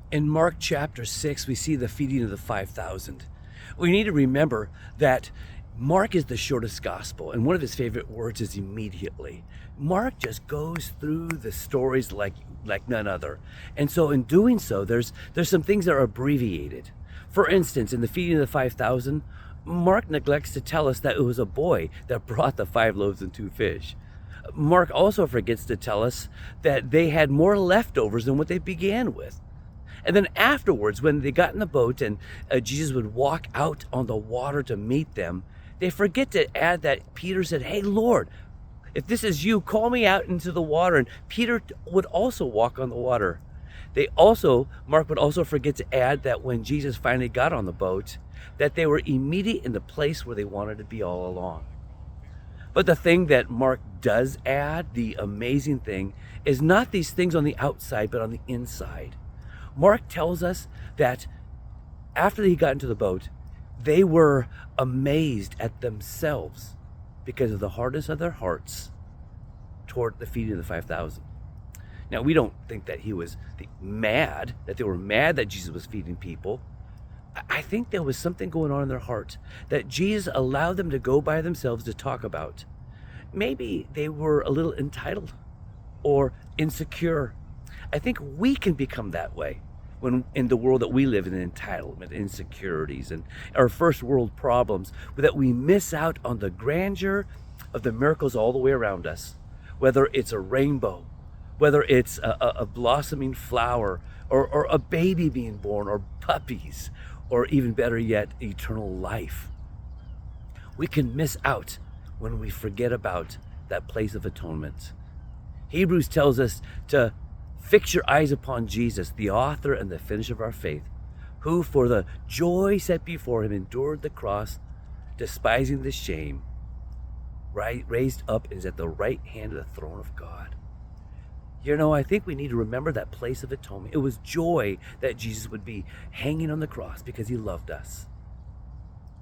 In Mark chapter 6, we see the feeding of the 5,000. We need to remember that Mark is the shortest gospel, and one of his favorite words is immediately. Mark just goes through the stories like none other. And so in doing so, there's some things that are abbreviated. For instance, in the feeding of the 5,000, Mark neglects to tell us that it was a boy that brought the 5 loaves and 2 fish. Mark also forgets to tell us that they had more leftovers than what they began with. And then afterwards, when they got in the boat and Jesus would walk out on the water to meet them, they forget to add that Peter said, "Hey, Lord, if this is you, call me out into the water." And Peter would also walk on the water. Mark would also forget to add that when Jesus finally got on the boat, that they were immediate in the place where they wanted to be all along. But the thing that Mark does add, the amazing thing, is not these things on the outside, but on the inside. Mark tells us that after he got into the boat, they were amazed at themselves because of the hardness of their hearts toward the feeding of the 5,000. Now, we don't think that he was mad, that they were mad that Jesus was feeding people. I think there was something going on in their heart that Jesus allowed them to go by themselves to talk about. Maybe they were a little entitled or insecure. I think we can become that way when in the world that we live in, entitlement, insecurities, and our first world problems, that we miss out on the grandeur of the miracles all the way around us. Whether it's a rainbow, whether it's a blossoming flower, or a baby being born, or puppies, or even better yet, eternal life. We can miss out when we forget about that place of atonement. Hebrews tells us to fix your eyes upon Jesus, the author and the finisher of our faith, who for the joy set before him endured the cross, despising the shame, raised up and is at the right hand of the throne of God. I think we need to remember that place of atonement. It was joy that Jesus would be hanging on the cross because he loved us.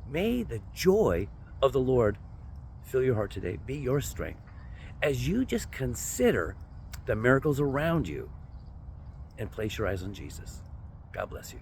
May the joy of the Lord fill your heart today, be your strength, as you just consider the miracles around you and place your eyes on Jesus. God bless you.